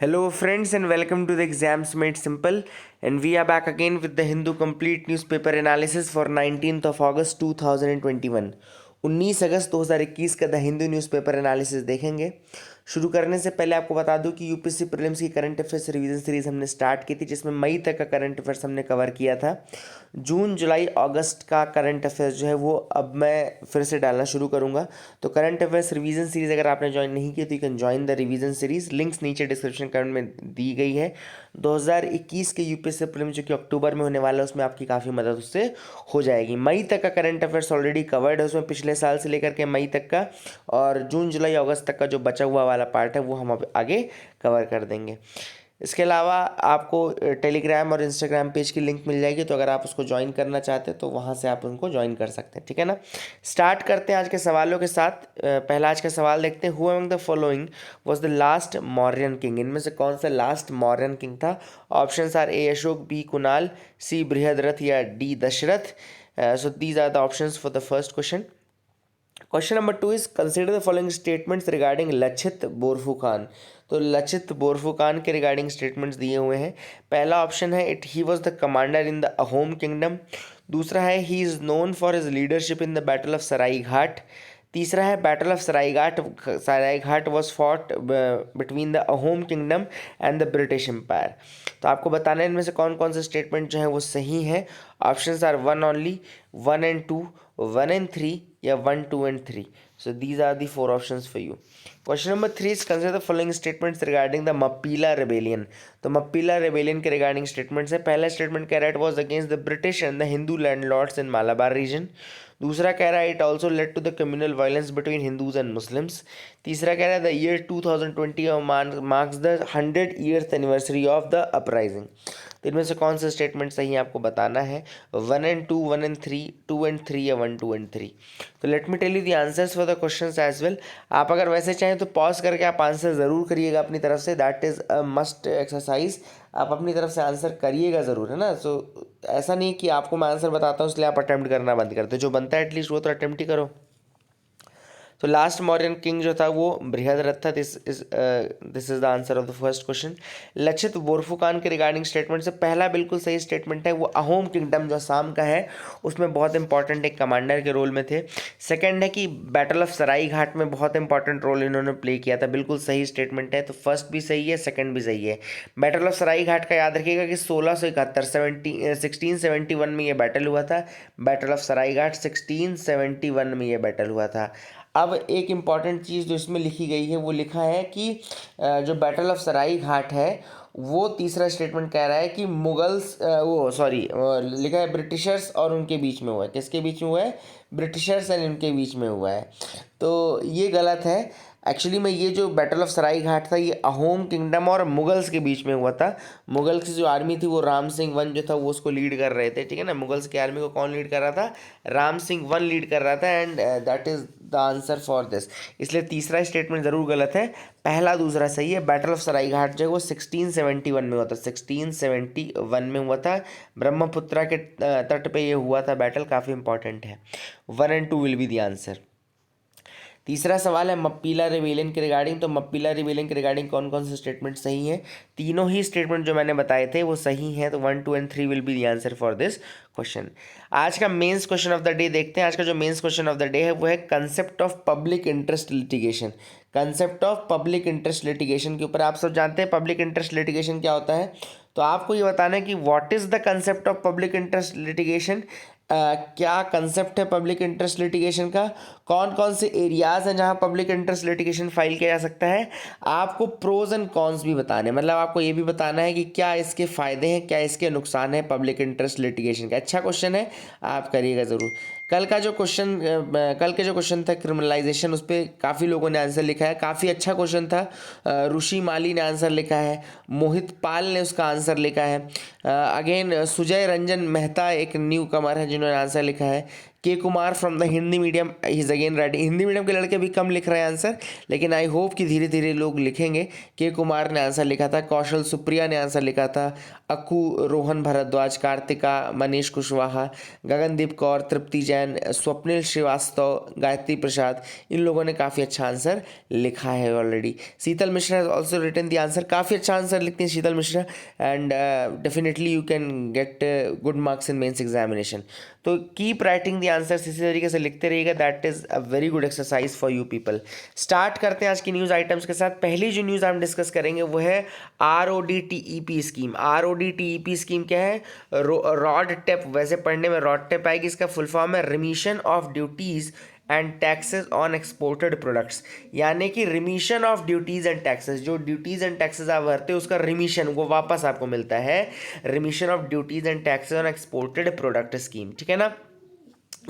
Hello, friends, and welcome to the Exams Made Simple. And we are back again with the Hindu Complete Newspaper Analysis for 19th of August 2021. 19 अगस्त 2021 का the Hindu newspaper analysis देखेंगे। शुरू करने से पहले आपको बता दूं कि यूपीएससी प्रीलिम्स की करंट अफेयर्स रिवीजन सीरीज हमने स्टार्ट की थी, जिसमें मई तक का करंट अफेयर्स हमने कवर किया था। जून जुलाई अगस्त का करंट अफेयर्स जो है वो अब मैं फिर से डालना शुरू करूंगा। तो करंट अफेयर्स रिवीजन सीरीज अगर आपने ज्वाइन नहीं की तो you can join the revision series, links नीचे डिस्क्रिप्शन कमेंट में दी गई है। 2021 के यूपीएससी प्रीलिम्स जो कि अक्टूबर में होने वाला है उसमें आपकी काफ़ी मदद उससे हो जाएगी। मई तक का करंट अफेयर्स ऑलरेडी कवर्ड है, उसमें पिछले साल से लेकर के मई तक का, और जून जुलाई अगस्त तक का जो बचा हुआ वाला पार्ट है वो हम अब आगे कवर कर देंगे। इसके अलावा आपको टेलीग्राम और इंस्टाग्राम पेज की लिंक मिल जाएगी, तो अगर आप उसको ज्वाइन करना चाहते हैं तो वहाँ से आप उनको ज्वाइन कर सकते हैं, ठीक है ना। स्टार्ट करते हैं आज के सवालों के साथ। पहला आज का सवाल देखते हैं। Who among the following was the last Mauryan king? इनमें से कौन सा लास्ट मौर्यन किंग था? Options are A Ashoka, B Kunal, C Brihadratha या D Dasharatha. So these are the options for the first question. Question number 2 is consider the following statements regarding Lachit Borphukan. तो लचित बोरफुकान के regarding statements दिए हुए हैं। पहला ऑप्शन है it he was the commander in the Ahom kingdom. दूसरा है he is known for his leadership in the battle of Sarai Ghat. तीसरा है battle of Sarai Ghat was fought between the Ahom kingdom and the British empire. तो आपको बताना है इनमें से कौन कौन से स्टेटमेंट जो है वो सही है। Options are 1 only, 1 and 2, 1 and 3 या 1, 2 and 3। So these are the 4 options for you. Question number 3 is consider the following statements regarding the Mappila rebellion. तो Mappila rebellion के regarding statements है। पहला statement कह रहा है it was against the British and the Hindu landlords in Malabar region। दूसरा कह रहा है it also led to the communal violence between Hindus and Muslims। तीसरा कह रहा है the year 2020 marks the 100 years anniversary of the uprising। तो इनमें से कौन सा स्टेटमेंट सही है आपको बताना है। 1 एंड 2, 1 एंड 3, 2 एंड 3 या 1, 2 एंड 3। तो let me tell you the answers for the questions as well. आप अगर वैसे चाहें तो पॉज करके आप आंसर ज़रूर करिएगा अपनी तरफ से, that is a must exercise. आप अपनी तरफ से आंसर करिएगा ज़रूर, है ना। सो ऐसा नहीं कि आपको मैं आंसर बताता हूँ इसलिए आप अटैम्प्ट करना बंद करते। जो बनता है एटलीस्ट वो तो अटैम्प्ट ही करो। तो लास्ट मौर्यन किंग जो था वो बृहद्रथ था। This is the answer of the first question. Lachit Borphukan के रिगार्डिंग स्टेटमेंट से पहला बिल्कुल सही स्टेटमेंट है, वो अहोम किंगडम जो असम का है उसमें बहुत इंपॉर्टेंट एक कमांडर के रोल में थे। सेकंड है कि बैटल ऑफ सराई घाट में बहुत इंपॉर्टेंट रोल इन्होंने प्ले किया था, बिल्कुल सही स्टेटमेंट है। तो फर्स्ट भी सही है, सेकंड भी सही है। बैटल ऑफ सराई घाट का याद रखिएगा कि 1671 में ये बैटल हुआ था। बैटल ऑफ सराई घाट 1671 में ये बैटल हुआ था। अब एक इम्पॉर्टेंट चीज़ जो इसमें लिखी गई है वो लिखा है कि जो बैटल ऑफ सराई घाट है वो तीसरा स्टेटमेंट कह रहा है कि मुगल्स लिखा है ब्रिटिशर्स और उनके बीच में हुआ है। किसके बीच में हुआ है? ब्रिटिशर्स एंड उनके बीच में हुआ है। तो ये गलत है। एक्चुअली में ये जो बैटल ऑफ सराई घाट था ये अहोम किंगडम और मुगल्स के बीच में हुआ था। मुगल्स की जो आर्मी थी वो राम सिंह वन जो था वो उसको लीड कर रहे थे, ठीक है ना। मुगल्स की आर्मी को कौन लीड कर रहा था? राम सिंह वन लीड कर रहा था, and that is the answer for this. इसलिए तीसरा स्टेटमेंट ज़रूर गलत है, पहला दूसरा सही है। बैटल ऑफ सराई घाट जो है वो 1671 में हुआ था, 1671 में हुआ था। ब्रह्मपुत्रा के तट पे ये हुआ था बैटल, काफ़ी इंपॉर्टेंट है। 1 and 2 will be the answer. तीसरा सवाल है मप्पीला रिबेलियन के रिगार्डिंग। तो मप्पीला रिबेलियन के रिगार्डिंग कौन कौन से स्टेटमेंट सही हैं? तीनों ही स्टेटमेंट जो मैंने बताए थे वो सही हैं। तो 1, 2 and 3 will be the answer for this question. आज का mains question of the day देखते हैं। आज का जो mains question of the day है वो है concept of public interest litigation. Concept of public interest litigation के ऊपर आप सब जानते हैं पब्लिक इंटरेस्ट लिटिगेशन क्या होता है। तो आपको ये बताना है कि what is the concept of public interest litigation. क्या कंसेप्ट है पब्लिक इंटरेस्ट लिटिगेशन का, कौन कौन से एरियाज़ हैं जहां पब्लिक इंटरेस्ट लिटिगेशन फाइल किया जा सकता है। आपको प्रोज एंड कॉन्स भी बताने, मतलब आपको ये भी बताना है कि क्या इसके फ़ायदे हैं क्या इसके नुकसान हैं पब्लिक इंटरेस्ट लिटिगेशन का। अच्छा क्वेश्चन है, आप करिएगा ज़रूर। कल के जो क्वेश्चन था क्रिमिनलाइजेशन, उस पर काफ़ी लोगों ने आंसर लिखा है, काफ़ी अच्छा क्वेश्चन था। ऋषि माली ने आंसर लिखा है, मोहित पाल ने उसका आंसर लिखा है। अगेन सुजय रंजन मेहता एक न्यू कमर है जिन्होंने आंसर लिखा है। के Kumar from the Hindi medium is again writing. Hindi medium के लड़के भी कम लिख रहे हैं आंसर, लेकिन आई होप कि धीरे धीरे लोग लिखेंगे। के कुमार ने आंसर लिखा था, कौशल सुप्रिया ने आंसर लिखा था, अक्कू, रोहन भारद्वाज, कार्तिका, मनीष कुशवाहा, गगनदीप कौर, तृप्ति जैन, स्वप्निल श्रीवास्तव, गायत्री प्रसाद, इन लोगों ने काफ़ी अच्छा आंसर लिखा है already. Sheetal Mishra has also written the answer. काफ़ी अच्छा आंसर लिखती हैं Sheetal Mishra, and definitely you can get good marks in mains examination. तो कीप राइटिंग द आंसर्स, इसी तरीके से लिखते रहिएगा। That is a very good exercise for you people. Start करते हैं आज की न्यूज़ आइटम्स के साथ। पहली जो न्यूज़ हम डिस्कस करेंगे वो है RODTEP स्कीम। RODTEP स्कीम क्या है? रॉड टेप, वैसे पढ़ने में रॉड टेप आएगी, इसका फुल फॉर्म है remission of duties and taxes on exported products. यानी कि remission of duties and taxes, जो ड्यूटीज़ एंड टैक्सेस आप भरते हो उसका रिमीशन, वो वापस आपको मिलता है। Remission of duties and taxes on exported product scheme, ठीक है ना।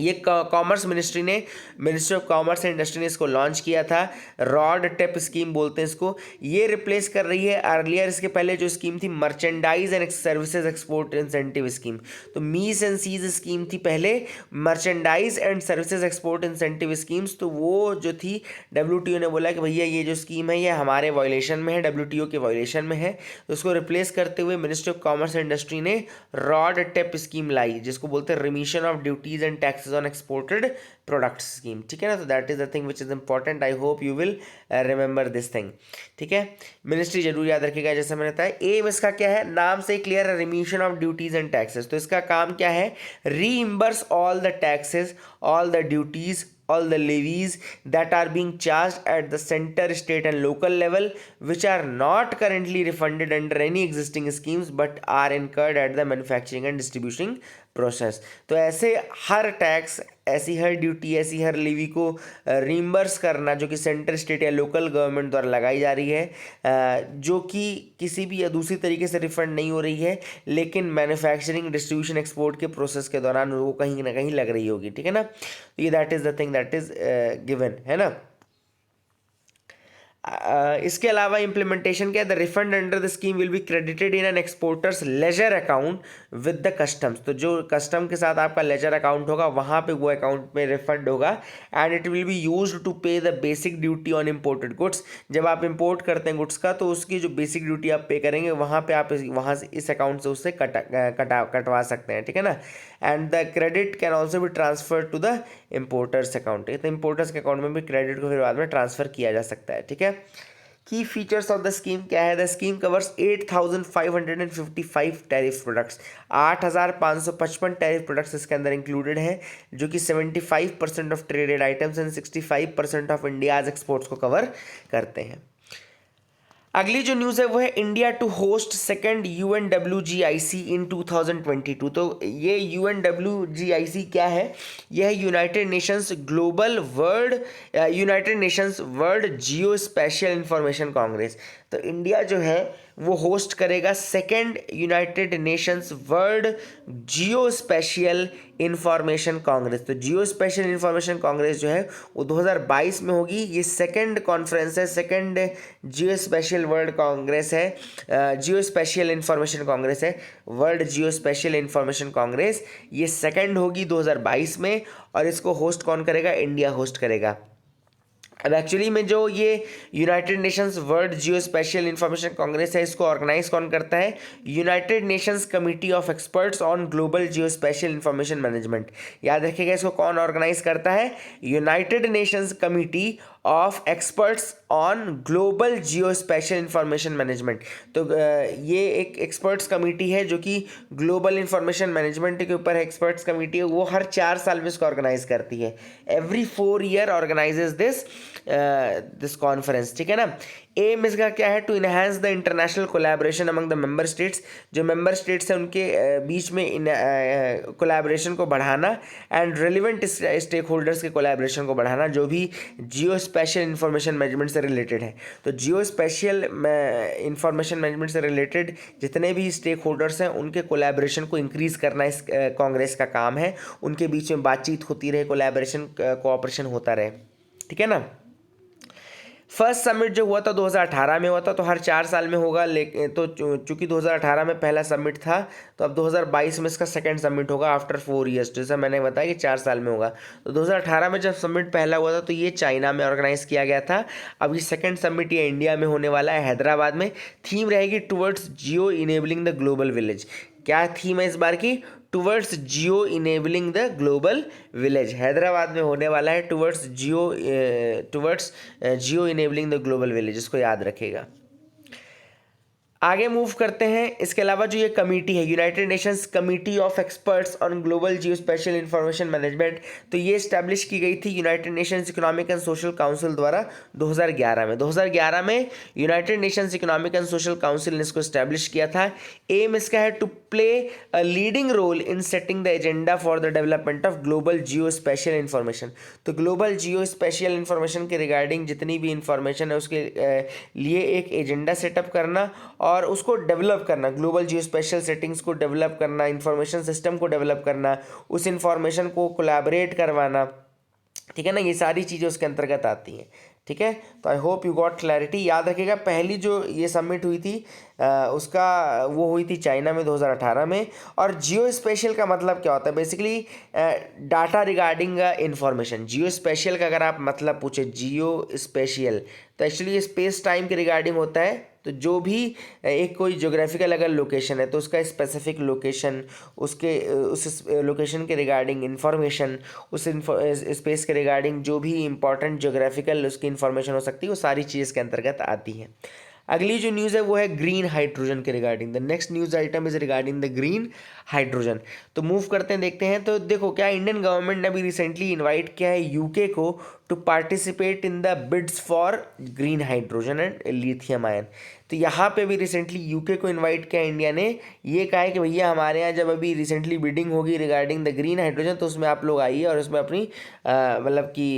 ये कॉमर्स मिनिस्ट्री ने, ministry of commerce and industry ने इसको लॉन्च किया था। रॉड टेप स्कीम बोलते हैं इसको। ये रिप्लेस कर रही है अर्लियर, इसके पहले जो स्कीम थी merchandise and services export incentive scheme. तो मीस एंड सीज स्कीम थी पहले, merchandise and services export incentive schemes. तो वो जो थी WTO ने बोला कि भैया ये जो स्कीम है ये हमारे वायलेशन में है, WTO के वायलेशन में है। तो उसको रिप्लेस करते हुए ministry of commerce and industry ने रॉड टेप स्कीम लाई, जिसको बोलते हैं remission of duties and taxes on exported products scheme, ठीक है ना। तो that is the thing which is important. I hope you will remember this thing, ठीक है। मिनिस्ट्री जरूर याद रखिएगा। जैसे मैंने बताया, एम इसका क्या है, नाम से क्लियर है, remission of duties and taxes. तो इसका काम क्या है? Reimburse all the taxes, all the duties, all the levies that are being charged at the center, state and local level, which are not currently refunded under any existing schemes but are incurred at the manufacturing and distributing process. तो ऐसे हर tax, ऐसी her duty, ऐसी हर levy को reimburse करना जो कि centre, state या local government द्वारा लगाई जा रही है, जो कि किसी भी या दूसरी तरीके से रिफंड नहीं हो रही है, लेकिन मैन्युफैक्चरिंग, डिस्ट्रीब्यूशन, एक्सपोर्ट के प्रोसेस के दौरान वो कहीं ना कहीं लग रही होगी, ठीक है ना। ये that is the thing that is given, है ना। इसके अलावा इम्प्लीमेंटेशन क्या है? The refund under the scheme will be credited in an exporters ledger account with the customs. तो जो कस्टम के साथ आपका लेजर अकाउंट होगा वहाँ पे वो अकाउंट में रिफंड होगा। And it will be used to pay the basic duty on imported goods. जब आप इंपोर्ट करते हैं गुड्स का, तो उसकी जो बेसिक ड्यूटी आप पे करेंगे वहाँ पे आप वहाँ से इस अकाउंट से उससे कटवा सकते हैं, ठीक है ना। And the credit can also be transfer to the importer's account. तो इम्पोर्टर्स के अकाउंट में भी क्रेडिट को फिर बाद में ट्रांसफर किया जा सकता है, ठीक है। की फीचर्स ऑफ द स्कीम क्या है? The scheme covers 8,555 tariff products. 8,555 tariff products इसके अंदर इंक्लूडेड हैं, जो कि 75% of traded items and 65% of India's exports को कवर करते हैं। अगली जो न्यूज़ है वो है India to host second UNWGIC in 2022। तो ये UNWGIC क्या है? यह है यूनाइटेड नेशंस वर्ल्ड जियो स्पेशल इंफॉर्मेशन कांग्रेस। तो इंडिया जो है वो होस्ट करेगा सेकंड यूनाइटेड नेशंस वर्ल्ड जियो स्पेशल इंफॉर्मेशन कांग्रेस। तो जियो स्पेशल इंफॉर्मेशन कांग्रेस जो है वो 2022 में होगी। ये सेकंड कॉन्फ्रेंस है, सेकंड जियो स्पेशल वर्ल्ड कांग्रेस है, जियो स्पेशल इंफॉर्मेशन कांग्रेस है, वर्ल्ड जियो स्पेशल इंफॉर्मेशन कांग्रेस। ये सेकंड होगी 2022 में, और इसको होस्ट कौन करेगा? इंडिया होस्ट करेगा। अब एक्चुअली में जो ये यूनाइटेड नेशंस वर्ल्ड जियो स्पेशल इंफॉर्मेशन कांग्रेस है, इसको ऑर्गेनाइज कौन करता है? United Nations committee of Experts on Global Jio special information management. याद रखिएगा, इसको कौन ऑर्गेनाइज करता है? United Nations committee of Experts on Global Jio special information Management. तो ये एक एक्सपर्ट्स कमेटी है जो कि ग्लोबल इंफॉर्मेशन मैनेजमेंट के ऊपर एक्सपर्ट्स कमेटी है। वो हर 4 साल में इसको ऑर्गेनाइज करती है। Every 4 year organises this conference, ठीक है ना। एम इसका क्या है? To enhance the international collaboration among the member states. जो मेंबर स्टेट्स हैं उनके बीच में कोलैबोरेशन को बढ़ाना, एंड रेलिवेंट स्टेक होल्डर्स के कोलैबोरेशन को बढ़ाना, जो भी जियो स्पेशल इंफॉर्मेशन मैनेजमेंट से रिलेटेड है। तो जियो स्पेशल इंफॉर्मेशन मैनेजमेंट से रिलेटेड जितने भी स्टेक होल्डर्स हैं उनके कोलैबोरेशन को इंक्रीज़ करना इस कांग्रेस का काम है। उनके बीच में बातचीत होती रहे, कोलैबोरेशन कोऑपरेशन होता रहे, ठीक है ना। फर्स्ट समिट जो हुआ था 2018 में हुआ था, तो हर 4 साल में होगा, लेकिन तो चूंकि 2018 में पहला समिट था, तो अब 2022 में इसका सेकंड समिट होगा आफ्टर 4 ईयर्स। जैसा मैंने बताया कि 4 साल में होगा। तो 2018 में जब समिट पहला हुआ था तो ये चाइना में ऑर्गेनाइज किया गया था। अब ये सेकंड समिट ये इंडिया में होने वाला है, हैदराबाद में। थीम रहेगी towards Jio enabling the global village. क्या थीम है इस बार की? Towards Jio enabling the global village. Hyderabad में होने वाला है towards Jio enabling the global village, इसको याद रखेगा। आगे मूव करते हैं। इसके अलावा जो ये कमेटी है, United Nations Committee of Experts on Global Jio special information Management, तो ये इस्टेब्लिश की गई थी United Nations Economic and Social Council द्वारा 2011 में। 2011 में United Nations Economic and Social Council ने इसको इस्टेब्लिश किया था। एम इसका है to play a leading role in setting the agenda for the development of global Jio special information. तो ग्लोबल जियो स्पेशल इंफॉर्मेशन के रिगार्डिंग जितनी भी इंफॉर्मेशन है उसके लिए एक एजेंडा सेटअप करना और उसको डेवलप करना, ग्लोबल जियो स्पेशल सेटिंग्स को डेवलप करना, इंफॉर्मेशन सिस्टम को डेवलप करना, उस इंफॉर्मेशन को कोलैबोरेट करवाना, ठीक है ना, ये सारी चीज़ें उसके अंतर्गत आती हैं। ठीक है, तो आई होप यू गॉट क्लैरिटी। याद रखिएगा पहली जो ये समिट हुई थी उसका वो हुई थी चाइना में 2018 में। और जियो स्पेशल का मतलब क्या होता है? Basically data regarding information. Geospatial का अगर आप मतलब पूछे, जियो स्पेशल, तो एक्चुअली ये स्पेस टाइम के रिगार्डिंग होता है। तो जो भी एक कोई ज्योग्राफिकल अगर लोकेशन है तो उसका स्पेसिफिक लोकेशन, उसके उस लोकेशन के रिगार्डिंग इंफॉर्मेशन, उस स्पेस के रिगार्डिंग जो भी इंपॉर्टेंट ज्योग्राफिकल उसकी इंफॉर्मेशन हो सकती है, वो सारी चीज़ के अंतर्गत आती है। अगली जो न्यूज़ है वो है ग्रीन हाइड्रोजन के regarding. The next news item is regarding the green hydrogen. तो मूव करते हैं, देखते हैं। तो देखो क्या इंडियन गवर्नमेंट ने अभी रिसेंटली इनवाइट किया है यूके को to participate in the bids for green hydrogen and lithium ion. तो यहाँ पे भी रिसेंटली यूके को इनवाइट किया इंडिया ने। ये कहा है कि भैया हमारे यहाँ जब अभी रिसेंटली बिडिंग होगी रिगार्डिंग द ग्रीन हाइड्रोजन, तो उसमें आप लोग आइए और उसमें अपनी मतलब कि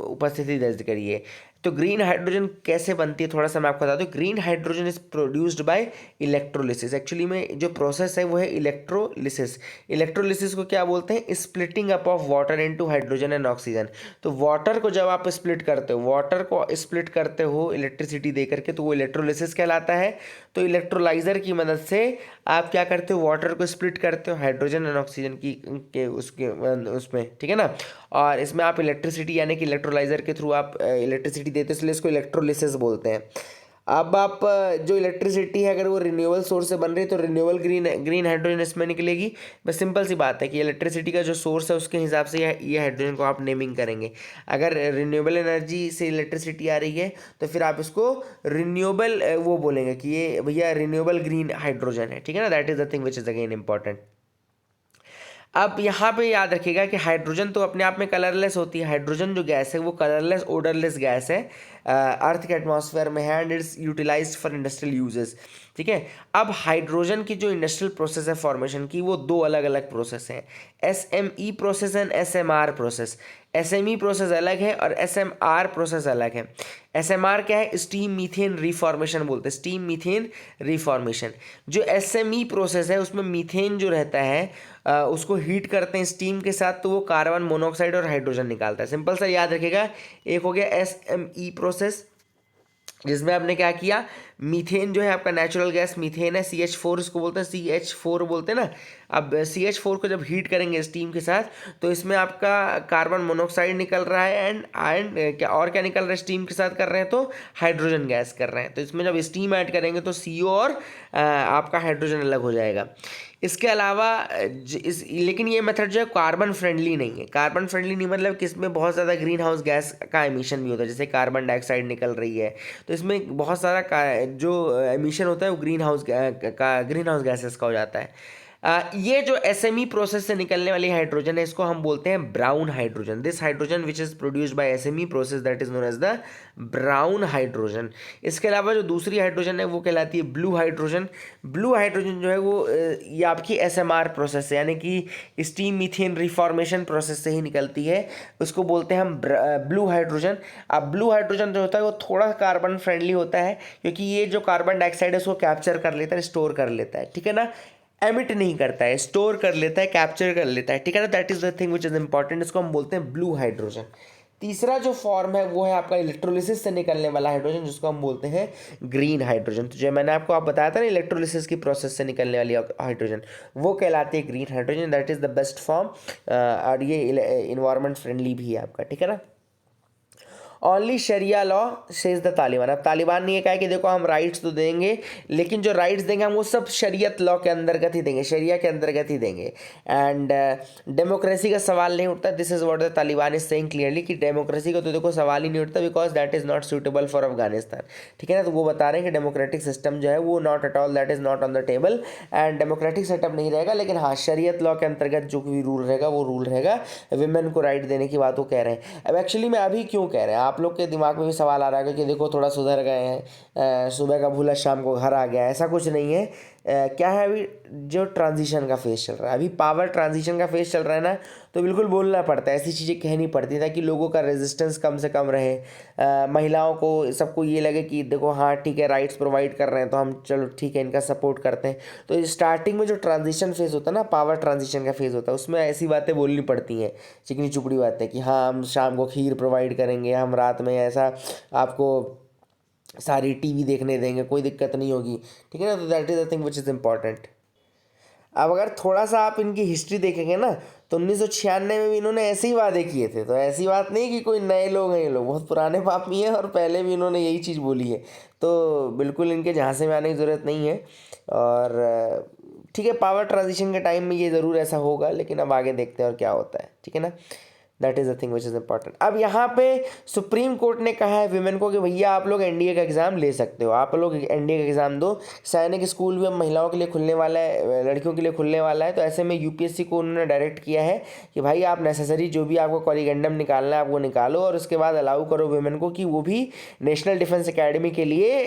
उपस्थिति दर्ज करिए। तो ग्रीन हाइड्रोजन कैसे बनती है थोड़ा सा मैं आपको बता दूं। Green hydrogen is produced bye electrolysis. Actually में जो प्रोसेस है वो है इलेक्ट्रोलिसिस। इलेक्ट्रोलिसिस को क्या बोलते हैं? Splitting up of water into hydrogen and oxygen. तो वाटर को जब आप स्प्लिट करते हो, वाटर को स्प्लिट करते हो इलेक्ट्रिसिटी दे करके, तो वो इलेक्ट्रोलिसिस कहलाता है। तो इलेक्ट्रोलाइजर की मदद से आप क्या करते हो? वाटर को स्प्लिट करते हो हाइड्रोजन एंड ऑक्सीजन की के उसके उसमें, ठीक है ना। और इसमें आप इलेक्ट्रिसिटी यानी कि इलेक्ट्रोलाइजर के थ्रू आप इलेक्ट्रिसिटी देते हैं, इसलिए इसको इलेक्ट्रोलिसिस बोलते हैं। अब आप जो इलेक्ट्रिसिटी है अगर वो रिन्यूएबल सोर्स से बन रही है तो रिन्यूएबल ग्रीन हाइड्रोजन इसमें निकलेगी। बस सिंपल सी बात है कि इलेक्ट्रिसिटी का जो सोर्स है उसके हिसाब से ये हाइड्रोजन को आप नेमिंग करेंगे। अगर रिन्यूएबल एनर्जी से इलेक्ट्रिसिटी आ रही है तो फिर आप इसको रिन्यूएबल वो बोलेंगे कि ये भैया रिन्यूएबल ग्रीन हाइड्रोजन है, ठीक है ना। That is the thing which is again important. अब यहाँ पे याद रखिएगा कि हाइड्रोजन तो अपने आप में कलरलेस होती है। हाइड्रोजन जो गैस है वो कलरलेस ओडरलेस गैस है, अर्थ के एटमॉस्फेयर में है and it's utilised for industrial uses, ठीक है। अब हाइड्रोजन की जो इंडस्ट्रियल प्रोसेस है फॉर्मेशन की, वो दो अलग अलग प्रोसेस हैं, SME process and ASMR process. SME process अलग है और एसएमआर प्रोसेस अलग है। एसएमआर क्या है? स्टीम मीथेन रिफॉर्मेशन बोलते हैं, स्टीम मीथेन रिफॉर्मेशन। जो एसएमई प्रोसेस है उसमें मीथेन जो रहता है उसको हीट करते हैं स्टीम के साथ, तो वो कार्बन मोनोऑक्साइड और हाइड्रोजन निकालता है। सिंपल सा याद रखिएगा, एक हो गया एसएमई प्रोसेस जिसमें आपने क्या किया, मीथेन जो है आपका नेचुरल गैस मीथेन है, CH4 इसको बोलते हैं, CH4 बोलते हैं ना। अब CH4 को जब हीट करेंगे स्टीम के साथ तो इसमें आपका कार्बन मोनोऑक्साइड निकल रहा है एंड क्या और क्या निकल रहा है? स्टीम के साथ कर रहे हैं तो हाइड्रोजन गैस कर रहे हैं। तो इसमें जब स्टीम ऐड करेंगे तो CO और आपका हाइड्रोजन अलग हो जाएगा। इसके अलावा लेकिन ये मेथड जो है कार्बन फ्रेंडली नहीं है। कार्बन फ्रेंडली नहीं मतलब कि इसमें बहुत ज़्यादा ग्रीन हाउस गैस का एमिशन भी होता है, जैसे कार्बन डाइऑक्साइड निकल रही है तो इसमें बहुत सारा जो एमिशन होता है वो ग्रीन हाउस गैसेस का हो जाता है। ये जो एसएमई प्रोसेस से निकलने वाली हाइड्रोजन है इसको हम बोलते हैं brown hydrogen. This hydrogen which is produced by SME process that is known as the brown hydrogen. इसके अलावा जो दूसरी हाइड्रोजन है वो कहलाती है ब्लू हाइड्रोजन। ब्लू हाइड्रोजन जो है वो ये आपकी एसएमआर प्रोसेस है यानी कि स्टीम मीथेन रिफॉर्मेशन प्रोसेस से ही निकलती है, उसको बोलते हैं हम ब्लू हाइड्रोजन। अब ब्लू हाइड्रोजन जो होता है वो थोड़ा कार्बन फ्रेंडली होता है क्योंकि ये जो कार्बन डाइऑक्साइड है उसको कैप्चर कर लेता है, स्टोर कर लेता है, ठीक है ना। एमिट नहीं करता है, स्टोर कर लेता है, कैप्चर कर लेता है, ठीक है ना। That is the thing which is important, इसको हम बोलते हैं ब्लू हाइड्रोजन। तीसरा जो फॉर्म है वो है आपका इलेक्ट्रोलिसिस से निकलने वाला हाइड्रोजन, जिसको हम बोलते हैं ग्रीन हाइड्रोजन। तो जो मैंने आपको बताया था ना इलेक्ट्रोलिसिस की प्रोसेस से निकलने वाली हाइड्रोजन, वो कहलाती है green hydrogen. That is the best form, और ये इन्वायरमेंट फ्रेंडली भी है आपका, ठीक है ना। Only sharia law says the Taliban. अब तालिबान ने ये कहा है कि देखो हम राइट्स तो देंगे, लेकिन जो राइट्स देंगे हम वो सब शरीयत लॉ के अंतर्गत ही देंगे, शरिया के अंतर्गत ही देंगे। एंड डेमोक्रेसी का सवाल नहीं उठता। This is what the Taliban is saying clearly कि डेमोक्रेसी का तो देखो सवाल ही नहीं उठता, because that is not suitable for Afghanistan, ठीक है ना। तो वो बता रहे हैं कि डेमोक्रेटिक सिस्टम जो है वो not at all, that is not on the table, and democratic setup नहीं रहेगा। लेकिन हाँ, शरीयत लॉ के अंतर्गत जो भी रूल रहेगा वो रूल रहेगा। विमेन को राइट देने की बात वो कह रहे हैं। अब एक्चुअली में अभी क्यों कह रहे हैं, आप लोग के दिमाग में भी सवाल आ रहा है कि देखो थोड़ा सुधर गए हैं, सुबह का भूला शाम को घर आ गया। ऐसा कुछ नहीं है। क्या है, अभी जो ट्रांजिशन का फेज चल रहा है, अभी पावर ट्रांजिशन का फेज चल रहा है ना, तो बिल्कुल बोलना पड़ता है, ऐसी चीज़ें कहनी पड़ती है ताकि लोगों का रेजिस्टेंस कम से कम रहे, महिलाओं को सबको ये लगे कि देखो हाँ ठीक है, राइट्स प्रोवाइड कर रहे हैं तो हम चलो ठीक है इनका सपोर्ट करते हैं। तो स्टार्टिंग में जो ट्रांजिशन फेज होता है ना, पावर ट्रांजिशन का फेज होता है, उसमें ऐसी बातें बोलनी पड़ती हैं, चिकनी चुपड़ी बातें, कि हाँ हम शाम को खीर प्रोवाइड करेंगे, हम रात में ऐसा आपको सारी टीवी देखने देंगे, कोई दिक्कत नहीं होगी, ठीक है ना। तो that is the thing which is important. अब अगर थोड़ा सा आप इनकी हिस्ट्री देखेंगे ना, तो 1996 में भी इन्होंने ऐसे ही वादे किए थे। तो ऐसी बात नहीं कि कोई नए लोग हैं, ये लोग बहुत पुराने पापी हैं और पहले भी इन्होंने यही चीज़ बोली है। तो बिल्कुल इनके झांसे में आने की ज़रूरत नहीं है। और ठीक है, पावर ट्रांजिशन के टाइम में ये ज़रूर ऐसा होगा, लेकिन अब आगे देखते हैं और क्या होता है, ठीक है ना। That is the thing which is important. अब यहाँ पे सुप्रीम कोर्ट ने कहा है विमेन को कि भैया आप लोग एनडीए का एग्ज़ाम ले सकते हो, आप लोग एनडीए का एग्ज़ाम दो। सैनिक स्कूल भी अब महिलाओं के लिए खुलने वाला है, लड़कियों के लिए खुलने वाला है। तो ऐसे में यूपीएससी को उन्होंने डायरेक्ट किया है कि भाई आप नेसेसरी जो भी आपको कॉरिगेंडम निकालना है आप वो निकालो, और उसके बाद अलाउ करो वुमेन को कि वो भी नेशनल डिफेंस एकेडमी के लिए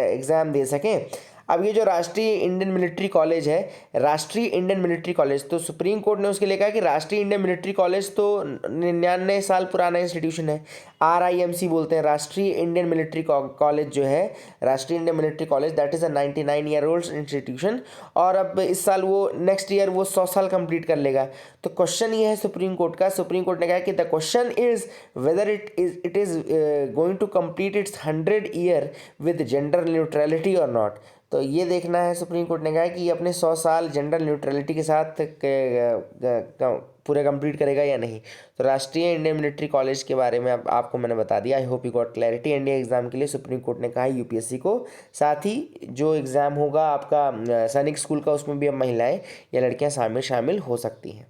एग्ज़ाम दे सकें। अब ये जो राष्ट्रीय इंडियन मिलिट्री कॉलेज है, राष्ट्रीय इंडियन मिलिट्री कॉलेज, तो सुप्रीम कोर्ट ने उसके लिए कहा कि राष्ट्रीय इंडियन मिलिट्री कॉलेज तो 99 साल पुराना इंस्टीट्यूशन है, आरआईएमसी बोलते हैं, राष्ट्रीय इंडियन मिलिट्री कॉलेज जो है, राष्ट्रीय Indian military college, that is a 99-year-old institution. और अब इस साल वो नेक्स्ट ईयर वो 100 साल कंप्लीट कर लेगा। तो क्वेश्चन ये है सुप्रीम कोर्ट का, सुप्रीम कोर्ट ने कहा कि the question is whether it is going to complete its 100 year with gender neutrality और नॉट। तो ये देखना है, सुप्रीम कोर्ट ने कहा कि ये अपने 100 साल जेंडर न्यूट्रलिटी के साथ पूरे कंप्लीट करेगा या नहीं। तो राष्ट्रीय इंडियन मिलिट्री कॉलेज के बारे में आपको मैंने बता दिया। आई hope you got clarity. NDA exam के लिए सुप्रीम कोर्ट ने कहा है यूपीएससी को, साथ ही जो एग्ज़ाम होगा आपका सैनिक स्कूल का, उसमें भी अब महिलाएं या लड़कियां शामिल हो सकती हैं।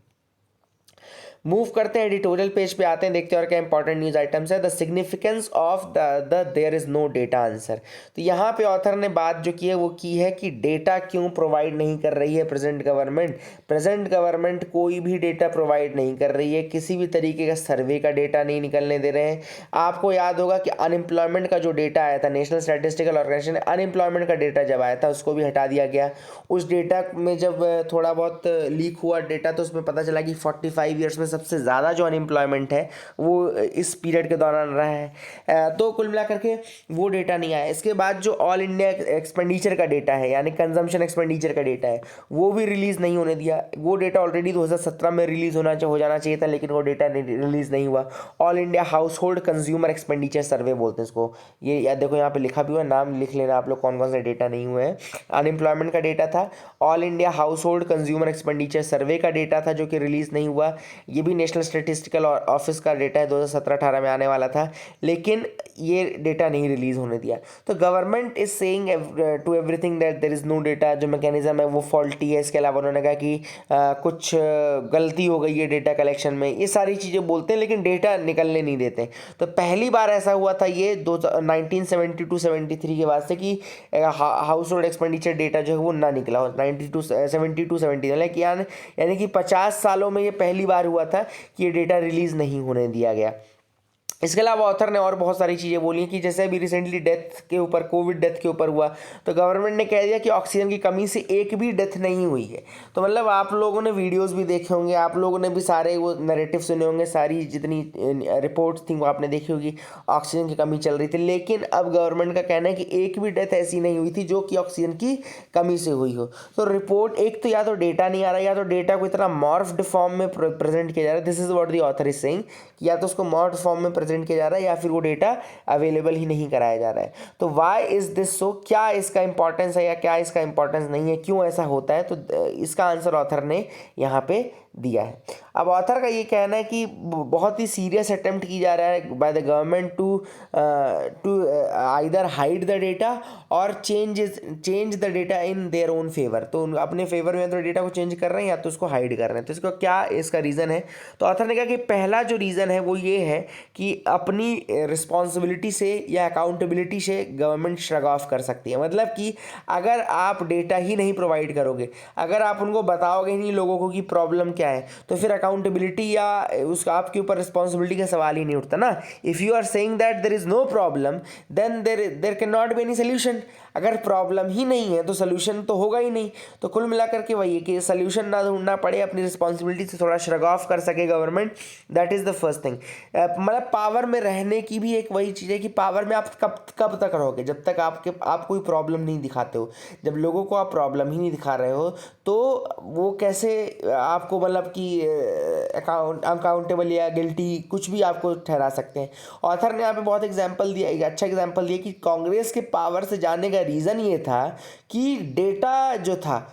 मूव करते हैं एडिटोरियल पेज पे आते हैं, देखते हैं और क्या इंपॉर्टेंट न्यूज़ आइटम्स है। The significance of the there is no data answer. तो यहाँ पे ऑथर ने बात जो की है वो की है कि डेटा क्यों प्रोवाइड नहीं कर रही है प्रेजेंट गवर्नमेंट। प्रेजेंट गवर्नमेंट कोई भी डेटा प्रोवाइड नहीं कर रही है, किसी भी तरीके का सर्वे का डेटा नहीं निकलने दे रहे हैं। आपको याद होगा कि अनएम्प्लॉयमेंट का जो डेटा आया था, नेशनल स्टैटिस्टिकल ऑर्गेनाइजेशन ने अनएम्प्लॉयमेंट का डेटा जब आया था उसको भी हटा दिया गया। उस डेटा में जब थोड़ा बहुत लीक हुआ डेटा, तो उसमें पता चला कि 45 ईयर्स में सबसे ज़्यादा जो अनएम्प्लॉयमेंट है वो इस पीरियड के दौरान रहा है। तो कुल मिलाकर के वो डेटा नहीं आया। इसके बाद जो ऑल इंडिया एक्सपेंडिचर का डेटा है, यानी कंजम्पशन एक्सपेंडिचर का डेटा है, वो भी रिलीज़ नहीं होने दिया। वो डेटा ऑलरेडी 2017 में रिलीज़ हो जाना चाहिए था, लेकिन वो डेटा रिलीज़ नहीं हुआ। All India house hold consumer expenditure सर्वे बोलते हैं इसको। ये याद देखो, यहाँ पे लिखा भी हुआ है, नाम लिख लेना आप लोग कौन कौन से डेटा नहीं हुए हैं। अनएम्प्लॉयमेंट का डेटा था, all India house hold consumer expenditure सर्वे का डेटा था जो कि रिलीज़ नहीं हुआ। ये भी नेशनल स्टैटिस्टिकल ऑफिस का डेटा है, 2017-18 में आने वाला था, लेकिन ये डेटा नहीं रिलीज़ होने दिया। तो government is saying to everything that there is no data. जो मैकेनिज्म है वो फॉल्टी है। इसके अलावा उन्होंने कहा कि कुछ गलती हो गई है डेटा कलेक्शन में, ये सारी चीज़ें बोलते हैं, लेकिन डेटा निकलने नहीं देते। तो पहली बार ऐसा हुआ था ये 1972-73 के बाद से कि हाउस होल्ड एक्सपेंडिचर डेटा जो है वो ना निकला हो। 72-70 यानी कि 50 सालों में ये पहली बार हुआ था कि ये डेटा रिलीज़ नहीं होने दिया गया। इसके अलावा ऑथर ने और बहुत सारी चीज़ें बोली कि जैसे अभी रिसेंटली डेथ के ऊपर, कोविड डेथ के ऊपर हुआ, तो गवर्नमेंट ने कह दिया कि ऑक्सीजन की कमी से एक भी डेथ नहीं हुई है। तो मतलब आप लोगों ने वीडियोस भी देखे होंगे, आप लोगों ने भी सारे वो नैरेटिव सुने होंगे, सारी जितनी रिपोर्ट्स थी वो आपने देखी होगी, ऑक्सीजन की कमी चल रही थी। लेकिन अब गवर्नमेंट का कहना है कि एक भी डेथ ऐसी नहीं हुई थी जो कि ऑक्सीजन की कमी से हुई हो। तो रिपोर्ट एक तो या तो डेटा नहीं आ रहा, या तो डेटा को इतना मॉर्फ्ड फॉर्म में प्रेजेंट किया जा रहा है। This is what the author is saying, या तो उसको मॉर्फ्ड फॉर्म में प्रेजेंट किया जा रहा है या फिर वो डेटा अवेलेबल ही नहीं कराया जा रहा है। तो वाई इज़ दिस सो, क्या इसका इंपॉर्टेंस है या क्या इसका इंपॉर्टेंस नहीं है, क्यों ऐसा होता है, तो इसका आंसर ऑथर ने यहाँ पे दिया है। अब ऑथर का ये कहना है कि बहुत ही सीरियस अटेम्प्ट की जा रहा है by the government to either hide the data और change the data in their own favour. तो अपने फेवर में तो डेटा को चेंज कर रहे हैं या तो उसको हाइड कर रहे हैं। तो इसका क्या इसका रीज़न है, तो ऑथर ने कहा कि पहला जो रीज़न है वो ये है कि अपनी रिस्पॉन्सिबिलिटी से या अकाउंटेबिलिटी से गवर्नमेंट श्रग ऑफ कर सकती है। मतलब कि अगर आप डेटा ही नहीं प्रोवाइड करोगे, अगर आप उनको बताओगे नहीं लोगों को कि प्रॉब्लम क्या है, तो फिर अकाउंटेबिलिटी या उसका आपके ऊपर रिस्पॉन्सिबिलिटी का सवाल ही नहीं उठता ना। If you are saying that there is no problem then there can not be any solution. अगर प्रॉब्लम ही नहीं है तो सोल्यूशन तो होगा ही नहीं। तो कुल मिलाकर के वही है कि सोल्यूशन ना ढूंढना पड़े, अपनी रिस्पॉन्सिबिलिटी से थोड़ा श्रग ऑफ कर सके government, that is the first thing. मतलब पावर में रहने की भी एक वही चीज़ है कि पावर में आप कब तक रहोगे, जब तक आप कोई प्रॉब्लम नहीं दिखाते हो। जब लोगों को आप प्रॉब्लम ही नहीं दिखा रहे हो तो वो कैसे आपको मतलब कि अकाउंटेबल या गिल्टी कुछ भी आपको ठहरा सकते हैं। ऑथर ने यहाँ पे बहुत एग्जांपल दिया, एक अच्छा एग्जांपल दिया कि कांग्रेस के पावर से जाने का रीज़न ये था कि डेटा जो था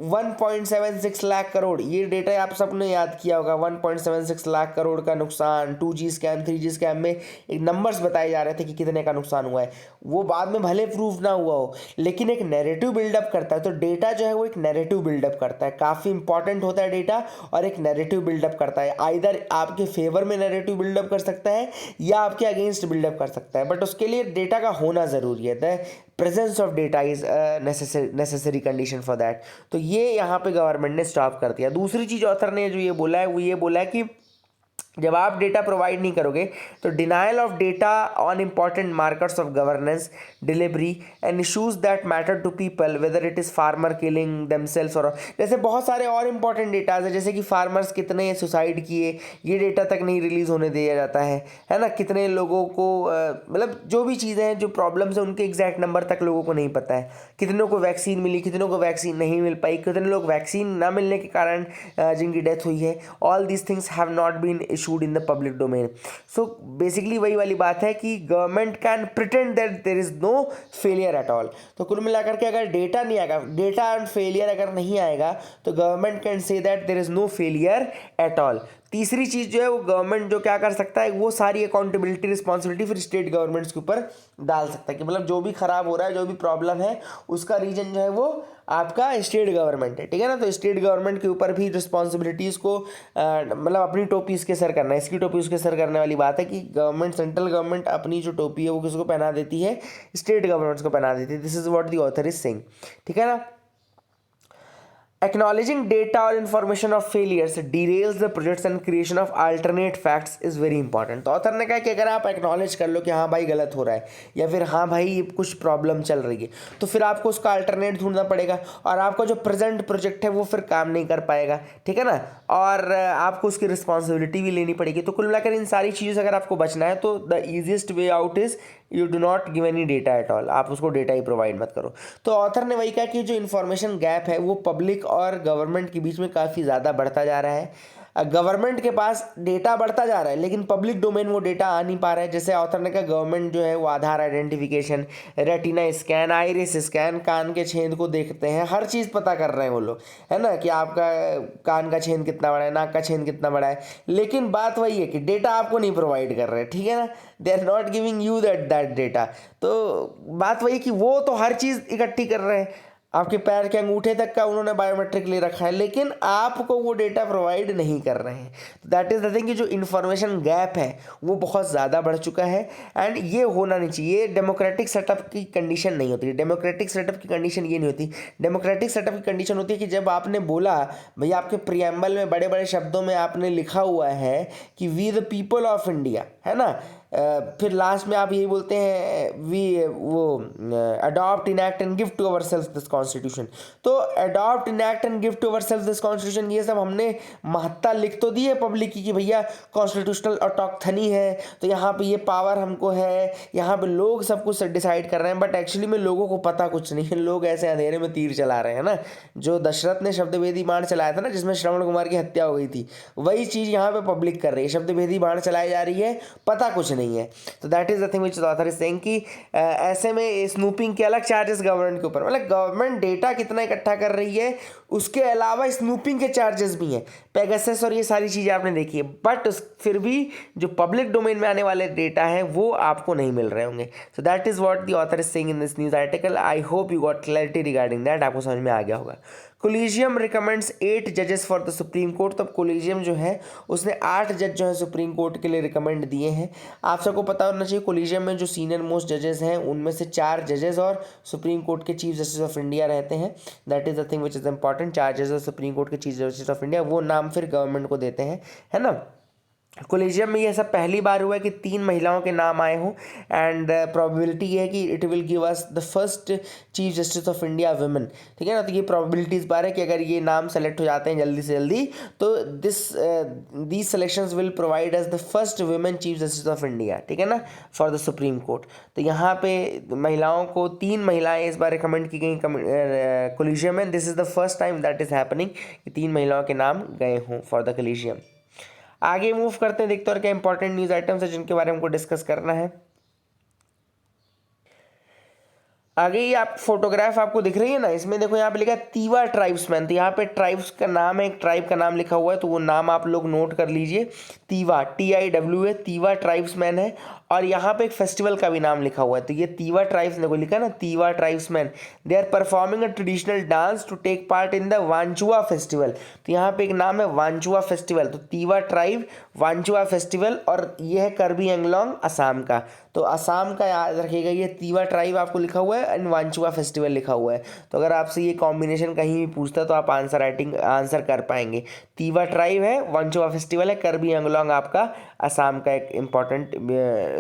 1.76 लाख करोड़, ये डेटा आप सबने याद किया होगा। 1.76 लाख करोड़ का नुकसान 2G स्कैम 3G स्कैम में एक नंबर्स बताए जा रहे थे कि कितने का नुकसान हुआ है। वो बाद में भले प्रूफ ना हुआ हो लेकिन एक नैरेटिव बिल्डअप करता है। तो डेटा जो है वो एक नैरेटिव बिल्डअप करता है, काफ़ी इंपॉर्टेंट होता है डेटा, और एक नैरेटिव बिल्डअप करता है। आइदर आपके फेवर में नैरेटिव बिल्डअप कर सकता है या आपके अगेंस्ट बिल्डअप कर सकता है, बट उसके लिए डेटा का होना ज़रूरी है। The presence of data is necessary condition for that. तो ये यहाँ पे गवर्नमेंट ने स्टॉप कर दिया। दूसरी चीज़ ऑथर ने जो ये बोला है वो ये बोला है कि जब आप डेटा प्रोवाइड नहीं करोगे तो denial of data on important markers of governance delivery and issues that matter to people whether it is farmer killing themselves, और जैसे बहुत सारे और इंपॉर्टेंट डेटाज है, जैसे कि फार्मर्स कितने सुसाइड किए ये डेटा तक नहीं रिलीज़ होने दिया जाता है ना। कितने लोगों को मतलब जो भी चीज़ें हैं, जो प्रॉब्लम्स हैं, उनके एग्जैक्ट नंबर तक लोगों को नहीं पता है। कितनों को वैक्सीन मिली, कितनों को वैक्सीन नहीं मिल पाई, कितने लोग वैक्सीन ना मिलने के कारण जिनकी डेथ हुई है। All these things have not been issued in the public domain. So basically वही वाली बात है कि government can pretend that there is no failure at all. तो कुल मिलाकर के अगर डेटा नहीं आएगा, डेटा एंड फेलियर अगर नहीं आएगा तो government can say that there is no failure at all. तीसरी चीज़ जो है वो गवर्नमेंट जो क्या कर सकता है, वो सारी अकाउंटेबिलिटी रिस्पॉन्सिबिलिटी फिर स्टेट गवर्नमेंट्स के ऊपर डाल सकता है कि मतलब जो भी खराब हो रहा है, जो भी प्रॉब्लम है, उसका रीजन जो है वो आपका स्टेट गवर्नमेंट है, ठीक है ना। तो स्टेट गवर्नमेंट के ऊपर भी रिस्पॉन्सिबिलिटीज़ को मतलब अपनी टोपी इसके सर करना है, इसकी टोपी उसके सर करने वाली बात है कि गवर्नमेंट, सेंट्रल गवर्नमेंट अपनी जो टोपी है वो किसको पहना देती है, स्टेट गवर्नमेंट्स को पहना देती है। This is what the author is saying, ठीक है ना। Acknowledging data or information of failures derails the projects and creation of alternate facts is very important। तो ऑथर ने कहा कि अगर आप एक्नॉलेज कर लो कि हाँ भाई गलत हो रहा है या फिर हाँ भाई कुछ प्रॉब्लम चल रही है, तो फिर आपको उसका अल्टरनेट ढूंढना पड़ेगा और आपका जो प्रेजेंट प्रोजेक्ट है वो फिर काम नहीं कर पाएगा, ठीक है ना। और आपको उसकी रिस्पॉन्सिबिलिटी भी लेनी पड़ेगी। तो कुल मिलाकर इन सारी चीज़ों से अगर आपको बचना है तो the easiest way out is you do not give any data at all. आप उसको डेटा ही प्रोवाइड मत करो। तो ऑथर ने वही कहा कि जो इन्फॉर्मेशन गैप है वो पब्लिक और गवर्नमेंट के बीच में काफ़ी ज़्यादा बढ़ता जा रहा है। गवर्नमेंट के पास डेटा बढ़ता जा रहा है लेकिन पब्लिक डोमेन वो डेटा आ नहीं पा रहा है। जैसे ऑथर ने कहा गवर्नमेंट जो है वो Aadhaar identification, retina scan, iris scan, कान के छेद को देखते हैं, हर चीज़ पता कर रहे हैं वो लोग, है ना, कि आपका कान का छेद कितना बड़ा है, नाक का छेद कितना बड़ा है। लेकिन बात वही है कि डेटा आपको नहीं प्रोवाइड कर रहे, ठीक है ना, they are not giving you that data. तो बात वही कि वो तो हर चीज़ इकट्ठी कर रहे हैं, आपके पैर के अंगूठे तक का उन्होंने बायोमेट्रिक ले रखा है, लेकिन आपको वो डेटा प्रोवाइड नहीं कर रहे हैं। दैट इज़ द थिंग कि जो इन्फॉर्मेशन गैप है वो बहुत ज़्यादा बढ़ चुका है एंड ये होना नहीं चाहिए। डेमोक्रेटिक सेटअप की कंडीशन नहीं होती। डेमोक्रेटिक सेटअप की कंडीशन ये नहीं होती। डेमोक्रेटिक सेटअप की कंडीशन होती है कि जब आपने बोला भैया, आपके प्रियम्बल में बड़े बड़े शब्दों में आपने लिखा हुआ है कि we the people of India, है ना, फिर लास्ट में आप यही बोलते हैं वी वो adopt enact and give to our self this constitution. तो adopt enact and give to our self this constitution, ये सब हमने महत्ता लिख तो दी है पब्लिक क्लियरली कि भैया कॉन्स्टिट्यूशनल ऑटोक्थनी है, तो यहाँ पे ये पावर हमको है, यहाँ पे लोग सब कुछ डिसाइड कर रहे हैं, बट एक्चुअली में लोगों को पता कुछ नहीं है। लोग ऐसे अंधेरे में तीर चला रहे हैं ना। जो दशरथ ने शब्दभेदी बाण चलाया था ना, जिसमें श्रवण कुमार की हत्या हो गई थी, वही चीज़ यहाँ पे पब्लिक कर रही है। शब्दभेदी बाण चलाई जा रही है, पता कुछ नहीं है। तो that is the thing which the author is saying कि ऐसे में स्नूपिंग के अलग चार्जेस गवर्नमेंट के ऊपर, मतलब गवर्नमेंट डेटा कितना इकट्ठा कर रही है, उसके अलावा स्नूपिंग के चार्जेस भी हैं, पेगासस और ये सारी चीज़ें आपने देखी है। बट फिर भी जो पब्लिक डोमेन में आने वाले डेटा हैं वो आपको नहीं मिल रहे होंगे। So that is what the author is saying in this news article. I hope you got clarity regarding that, आपको समझ में आ गया होगा। कोलिजियम रिकमेंड्स 8 जजेस फॉर द सुप्रीम कोर्ट। तब कोलिजियम जो है उसने 8 जज जो है सुप्रीम कोर्ट के लिए रिकमेंड दिए हैं। आप सबको पता होना चाहिए कोलिजियम में जो सीनियर मोस्ट जजेस हैं उनमें से 4 जजेस और सुप्रीम कोर्ट के चीफ जस्टिस ऑफ इंडिया रहते हैं। That is the thing which is important. 4 जजेस सुप्रीम कोर्ट के चीफ जस्टिस ऑफ इंडिया, वो नाम फिर गवर्नमेंट को देते हैं, है ना। कोलिजियम में ये सब पहली बार हुआ है कि 3 महिलाओं के नाम आए हों, एंड प्रोबेबिलिटी ये है कि it will give us the first chief justice of India women, ठीक है ना। तो ये प्रोबेबिलिटी इस बार है कि अगर ये नाम सेलेक्ट हो जाते हैं जल्दी से जल्दी, तो these selections will provide us the first women chief justice of India, ठीक है ना, फॉर द सुप्रीम कोर्ट। तो यहाँ पे महिलाओं को 3 महिलाएं इस बार रिकमेंड की गई कोलिजियम में। This is the first time that is happening कि 3 महिलाओं के नाम गए हों फॉर द कोलिजियम। आगे मूव करते हैं, देखते हैं और क्या इंपॉर्टेंट न्यूज़ आइटम्स है जिनके बारे में हमको डिस्कस करना है। आगे ये आप फोटोग्राफ आपको दिख रही है ना, इसमें देखो यहाँ पे लिखा है तीवा ट्राइब्समैन। तो यहाँ पे ट्राइब्स का नाम है, एक ट्राइब का नाम लिखा हुआ है, तो वो नाम आप लोग नोट कर लीजिए। तीवा, TIWA, तीवा ट्राइब्समैन है। और यहाँ पे एक फेस्टिवल का भी नाम लिखा हुआ है। तो ये तीवा ट्राइब्स, देखो लिखा ना Tiwa tribesman, they are performing a traditional dance to take part in the Wanchuwa festival. तो यहाँ पे एक नाम है वांचुआ फेस्टिवल। तो तीवा ट्राइब, वांचुआ फेस्टिवल, और ये है कार्बी एंगलोंग असम का। तो असम का याद रखिएगा, ये तीवा ट्राइब आपको लिखा हुआ है एंड वांचुआ फेस्टिवल लिखा हुआ है। तो अगर आपसे ये कॉम्बिनेशन कहीं भी पूछता है तो आप आंसर कर पाएंगे। तीवा ट्राइब है, वांचुआ फेस्टिवल है, कार्बी एंगलोंग आपका असम का एक इम्पॉर्टेंट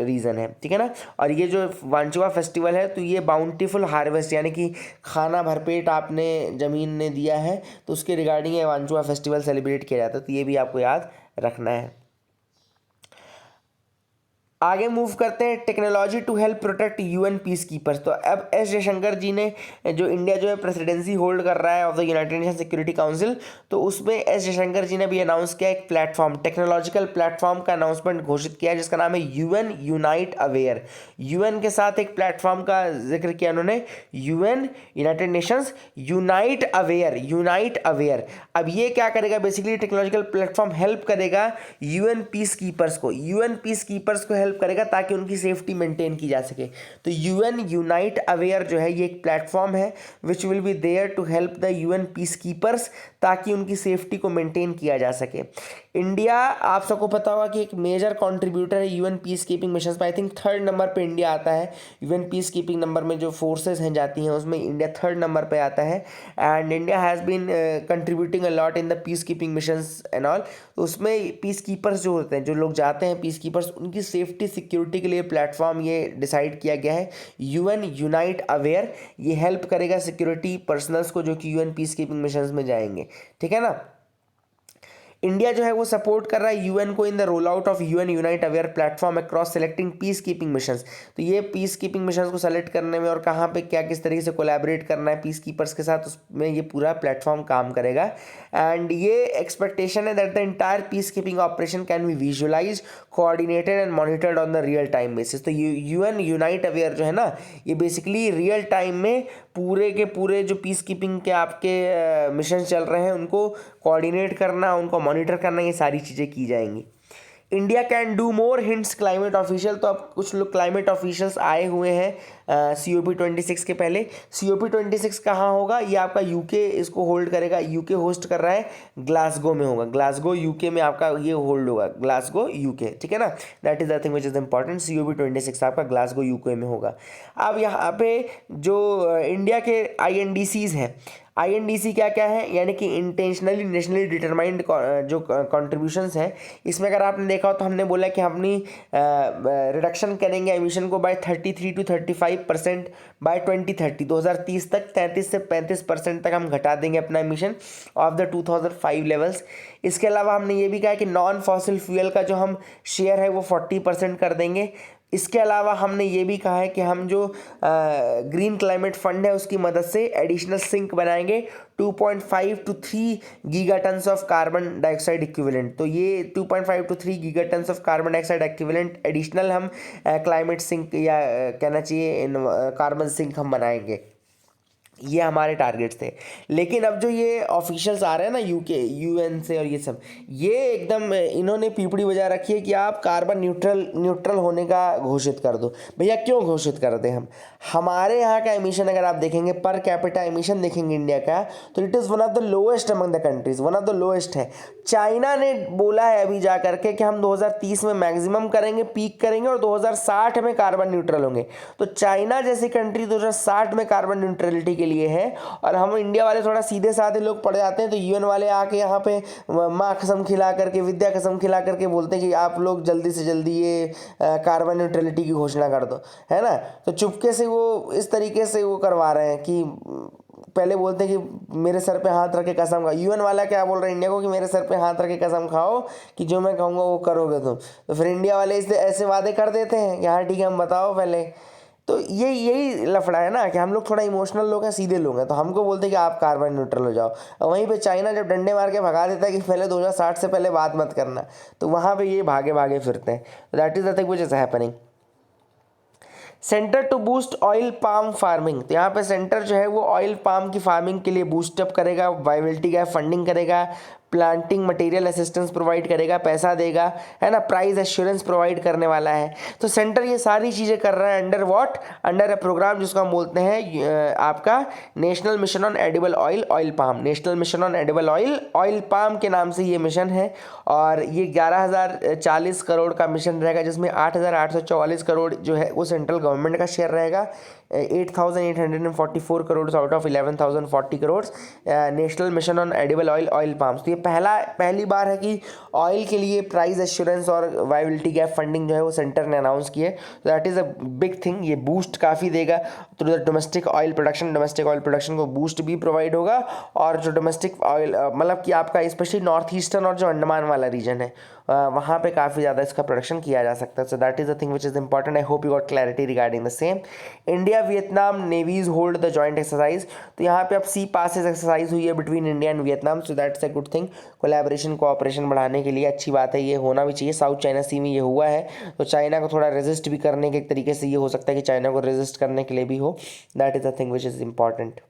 रीज़न है, ठीक है ना। और ये जो वांचुआ फेस्टिवल है, तो ये बाउंटीफुल हार्वेस्ट, यानी कि खाना भरपेट आपने ज़मीन ने दिया है, तो उसके रिगार्डिंग ये वांचुआ फेस्टिवल सेलिब्रेट किया जाता है। तो ये भी आपको याद रखना है। आगे मूव करते हैं, technology to help protect UN peacekeepers. तो अब एस जयशंकर जी ने, जो इंडिया जो है प्रेसिडेंसी होल्ड कर रहा है of the United nation security council, तो उसमें एस जयशंकर जी ने भी अनाउंस किया एक प्लेटफॉर्म, टेक्नोलॉजिकल प्लेटफॉर्म का अनाउंसमेंट घोषित किया है, जिसका नाम है UN यूनाइट अवेयर। UN के साथ एक प्लेटफॉर्म का जिक्र किया उन्होंने, UN United Nations unite aware, unite aware. अब ये क्या करेगा, बेसिकली टेक्नोलॉजिकल प्लेटफॉर्म हेल्प करेगा UN पीस कीपर्स को, UN पीस कीपर्स को हेल्प करेगा ताकि उनकी सेफ्टी मेंटेन की जा सके। तो UN यूनाइट अवेयर जो है ये एक प्लेटफॉर्म है which will be there to help the UN peacekeepers, ताकि उनकी सेफ्टी को मेंटेन किया जा सके। इंडिया, आप सबको पता होगा कि एक मेजर कंट्रीब्यूटर है UN पीस कीपिंग मिशन में। आई थिंक 3rd नंबर पे इंडिया आता है UN पीस कीपिंग नंबर में, जो फोर्सेस हैं जाती हैं उसमें इंडिया 3rd नंबर पे आता है। And India has been contributing a lot in the peacekeeping missions and all. तो उसमें पीस कीपर्स जो होते हैं, जो लोग जाते हैं पीस कीपर्स, उनकी सेफ्टी सिक्योरिटी के लिए प्लेटफॉर्म ये डिसाइड किया गया है, UN यूनाइट अवेयर। ये हेल्प करेगा सिक्योरिटी पर्सनल्स को जो कि UN पीस कीपिंग मिशंस में जाएंगे, ठीक है ना। इंडिया जो है वो सपोर्ट कर रहा है UN को in the roll out of UN unite aware platform across selecting peace keeping missions. तो ये पीस कीपिंग मिशंस को सेलेक्ट करने में और कहाँ पे क्या किस तरीके से कोलैबोरेट करना है पीस कीपर्स के साथ, उसमें ये पूरा प्लेटफॉर्म काम करेगा। एंड ये एक्सपेक्टेशन है that the entire peacekeeping operation can be visualise, coordinated and monitored on the real time basis. तो UN यूनाइट अवेयर जो है ना, ये बेसिकली रियल टाइम में पूरे के पूरे जो पीस कीपिंग के आपके मिशन चल रहे हैं उनको कोऑर्डिनेट करना, उनको मॉनिटर करना, ये सारी चीज़ें की जाएंगी। India can do more hints climate official. तो अब कुछ लोग क्लाइमेट ऑफिशियल्स आए हुए हैं COP26 के पहले। COP26 कहाँ होगा, ये आपका UK इसको होल्ड करेगा, UK होस्ट कर रहा है, ग्लासगो में होगा, ग्लासगो UK में आपका ये होल्ड होगा, ग्लासगो UK, ठीक है ना। That is the thing which is important. COP26 आपका ग्लासगो UK में होगा। अब यहाँ पे जो इंडिया के INDCs हैं, INDC क्या क्या है, यानी कि इंटेंशनली नेशनली डिटरमाइंड जो कंट्रीब्यूशंस है, इसमें अगर आपने देखा हो तो हमने बोला कि हम अपनी रिडक्शन करेंगे एमिशन को बाय 33 to 35% बाय 2030, 2030 तक 33 से 35% तक हम घटा देंगे अपना एमिशन ऑफ द 2005 लेवल्स। इसके अलावा हमने ये भी कहा कि नॉन फॉसिल फ्यूल का जो हम शेयर है वो 40% कर देंगे। इसके अलावा हमने ये भी कहा है कि हम जो ग्रीन क्लाइमेट फंड है उसकी मदद से एडिशनल सिंक बनाएंगे 2.5 to 3 giga tons of carbon dioxide equivalent. तो ये 2.5 to 3 giga tons of carbon dioxide equivalent additional हम क्लाइमेट सिंक या कहना चाहिए कार्बन सिंक हम बनाएंगे। ये हमारे टारगेट्स थे। लेकिन अब जो ये ऑफिशियल्स आ रहे हैं ना UN से और ये सब, ये एकदम इन्होंने पीपड़ी बजा रखी है कि आप कार्बन न्यूट्रल होने का घोषित कर दो। भैया क्यों घोषित कर दें हम? हमारे यहाँ का एमिशन अगर आप देखेंगे, पर कैपिटा एमिशन देखेंगे इंडिया का, तो it is one of the lowest among the countries, one of the lowest है। चाइना ने बोला है अभी जा करके कि हम 2030 में मैक्सिमम करेंगे, पीक करेंगे और 2060 में कार्बन न्यूट्रल होंगे। तो चाइना जैसी कंट्री 2060 में कार्बन न्यूट्रलिटी के लिए है, और हम इंडिया वाले थोड़ा सीधे साधे लोग पड़ जाते हैं। तो UN वाले आके यहाँ पे माँ कसम खिला करके, विद्या कसम खिला करके बोलते हैं कि आप लोग जल्दी से जल्दी ये कार्बन न्यूट्रलिटी की घोषणा कर दो, है ना। तो चुपके से वो इस तरीके से वो करवा रहे हैं कि पहले बोलते हैं कि मेरे सर पे हाथ रख के कसम खाओ। UN वाला क्या बोल रहे हैं इंडिया को कि मेरे सर पे हाथ रख के कसम खाओ कि जो मैं कहूँगा वो करोगे तुम। तो फिर इंडिया वाले इस ऐसे वादे कर देते हैं कि हाँ ठीक है हम बताओ पहले। तो यही लफड़ा है ना कि हम लोग थोड़ा इमोशनल लोग हैं, सीधे लोग हैं, तो हमको बोलते हैं कि आप कार्बन न्यूट्रल हो जाओ। और वहीं पे चाइना जब डंडे मार के भगा देता है कि पहले 2060 से पहले बात मत करना, तो वहाँ पे ये भागे भागे फिरते हैं। That is the thing which is happening. Centre to boost oil palm farming, तो यहाँ पे सेंटर जो है वो ऑयल पाम की फार्मिंग के लिए बूस्टअप करेगा, वायबिलिटी का फंडिंग करेगा, प्लांटिंग मटेरियल असिस्टेंस प्रोवाइड करेगा, पैसा देगा, है ना, प्राइस एश्योरेंस प्रोवाइड करने वाला है। तो सेंटर ये सारी चीज़ें कर रहा है under what, under a programme जिसको हम बोलते हैं आपका national mission on edible oil, oil palm. National mission on edible oil, oil palm के नाम से ये मिशन है। और ये 11,040 करोड़ का मिशन रहेगा, जिसमें 8,844 करोड़ जो है वो सेंट्रल गवर्नमेंट का शेयर रहेगा, 8,844 crore out of 11,040 crore national mission on edible oil, oil palms. तो ये पहली बार है कि ऑयल के लिए प्राइस एश्योरेंस और वायबिलिटी गैप फंडिंग जो है वो सेंटर ने अनाउंस की है। तो that is a big thing. ये बूस्ट काफ़ी देगा through the domestic oil production. Domestic oil production को बूस्ट भी प्रोवाइड होगा, और जो डोमेस्टिक ऑयल मतलब कि आपका स्पेशली नॉर्थ ईस्टर्न और जो अंडमान वाला रीजन है वहाँ पे काफ़ी ज़्यादा इसका प्रोडक्शन किया जा सकता है। So that is the thing which is important. I hope you got clarity regarding the same. India Vietnam navies hold the joint exercise, तो यहाँ पे अब सी पासेस एक्सरसाइज हुई है between India and Vietnam. So that's a good thing. Collaboration cooperation बढ़ाने के लिए अच्छी बात है, ये होना भी चाहिए। साउथ चाइना सी में ये हुआ है, तो चाइना को थोड़ा रेजिस्ट भी करने के तरीके से ये हो सकता है कि चाइना को रेजिस्ट करने के लिए भी हो। That is the thing which is important.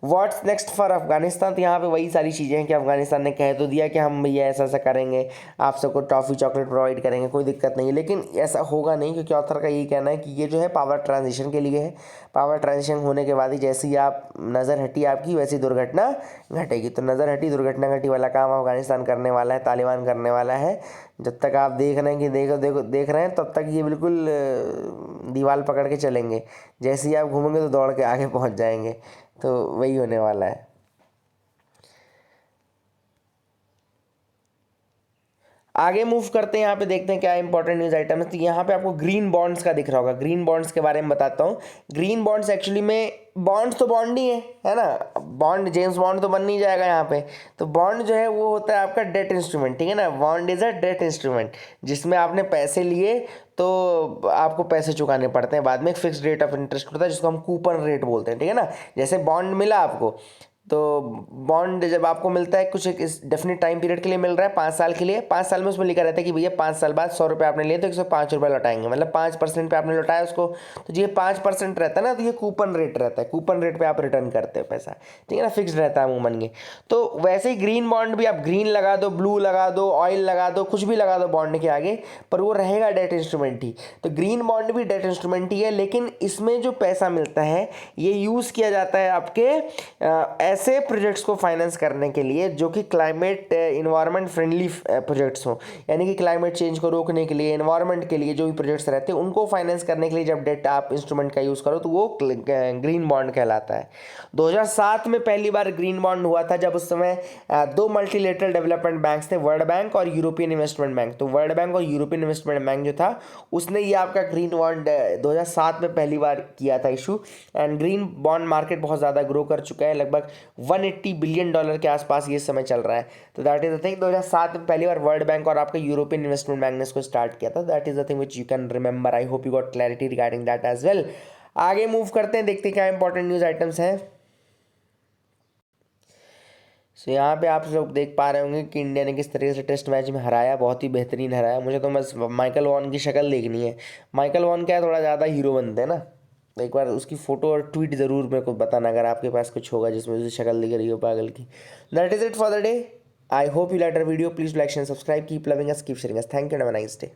What's next for Afghanistan, तो यहाँ पे वही सारी चीज़ें हैं कि अफगानिस्तान ने कह तो दिया कि हम भैया ऐसा ऐसा करेंगे, आप सबको टॉफ़ी चॉकलेट प्रोवाइड करेंगे, कोई दिक्कत नहीं है, लेकिन ऐसा होगा नहीं, क्योंकि ऑथर का यही कहना है कि ये जो है पावर ट्रांजिशन के लिए है। पावर ट्रांजिशन होने के बाद ही जैसे ही आप नज़र हटी आपकी वैसी दुर्घटना घटेगी। तो नज़र हटी दुर्घटना घटी वाला काम अफगानिस्तान करने वाला है, तालिबान करने वाला है। जब तक आप देख रहे हैं कि देख रहे हैं तब तक ये बिल्कुल दीवार पकड़ के चलेंगे, जैसे ही आप घूमेंगे तो दौड़ के आगे पहुँच जाएंगे। तो वही होने वाला है। आगे मूव करते हैं, यहाँ पे देखते हैं क्या इंपॉर्टेंट न्यूज़ आइटम है। तो यहाँ पे आपको ग्रीन बॉन्ड्स का दिख रहा होगा। ग्रीन बॉन्ड्स के बारे में बताता हूँ। ग्रीन बॉन्ड्स एक्चुअली में बॉन्ड्स तो बॉन्ड ही है ना। बॉन्ड जेम्स बॉन्ड तो बन नहीं जाएगा यहाँ पे। तो बॉन्ड जो है वो होता है आपका डेट इंस्ट्रूमेंट, ठीक है ना। Bond is a debt instrument, जिसमें आपने पैसे लिए तो आपको पैसे चुकाने पड़ते हैं बाद में। एक फिक्स रेट ऑफ इंटरेस्ट होता है जिसको हम कूपन रेट बोलते हैं, ठीक है ना। जैसे बॉन्ड मिला आपको, तो बॉन्ड जब आपको मिलता है कुछ एक डेफिनेट टाइम पीरियड के लिए मिल रहा है, 5 साल के लिए। 5 साल में उसमें लिखा रहता है कि भैया 5 साल बाद 100 रुपये आपने लिए तो 105 रुपये लौटाएंगे, मतलब 5% पे आपने लौटाया उसको। तो ये 5% रहता है ना, तो ये कूपन रेट रहता है। कूपन रेट पे आप रिटर्न करते हो पैसा, ठीक है ना, फिक्स रहता है अमूमन ये। तो वैसे ही ग्रीन बॉन्ड भी, आप ग्रीन लगा दो, ब्लू लगा दो, ऑयल लगा दो, कुछ भी लगा दो बॉन्ड के आगे, पर वो रहेगा डेट इंस्ट्रूमेंट ही। तो ग्रीन बॉन्ड भी डेट इंस्ट्रूमेंट ही है, लेकिन इसमें जो पैसा मिलता है ये यूज़ किया जाता है आपके ऐसे प्रोजेक्ट्स को फाइनेंस करने के लिए जो कि क्लाइमेट इन्वायरमेंट फ्रेंडली प्रोजेक्ट्स हों, यानी कि क्लाइमेट चेंज को रोकने के लिए, इन्वायरमेंट के लिए जो भी प्रोजेक्ट्स रहते हैं उनको फाइनेंस करने के लिए जब डेट आप इंस्ट्रूमेंट का यूज़ करो तो वो ग्रीन बॉन्ड कहलाता है। 2007 में पहली बार ग्रीन बॉन्ड हुआ था, जब उस समय दो मल्टीलेटरल डेवलपमेंट बैंक्स थे, वर्ल्ड बैंक और यूरोपियन इन्वेस्टमेंट बैंक। तो वर्ल्ड बैंक और यूरोपियन इन्वेस्टमेंट बैंक जो था उसने ये आपका ग्रीन बॉन्ड 2007 में पहली बार किया था issue. And green bond market बहुत ज़्यादा ग्रो कर चुका है, लगभग $180 बिलियन के आसपास ये समय चल रहा है। तो दैट इज द थिंग, 2007 में पहली बार वर्ल्ड बैंक और आपका यूरोपियन इन्वेस्टमेंट बैंक ने इसको स्टार्ट किया था। That is the thing which you can remember. I hope you got clarity regarding that as well. आगे मूव करते हैं, देखते हैं क्या इंपॉर्टेंट न्यूज़ आइटम्स हैं। सो यहाँ पे आप लोग देख पा रहे होंगे कि इंडिया ने किस तरीके से टेस्ट मैच में हराया, बहुत ही बेहतरीन हराया। मुझे तो बस माइकल वॉन की शक्ल देखनी है। माइकल वॉन क्या है, थोड़ा ज़्यादा हीरो बनते हैं ना, तो एक बार उसकी फ़ोटो और ट्वीट ज़रूर मेरे को बताना अगर आपके पास कुछ होगा जिसमें उसकी शक्ल दिख रही हो पागल की। That is it for the day. I hope you like our video. Please like and subscribe, keep loving us, keep sharing us. Thank you and have a nice day.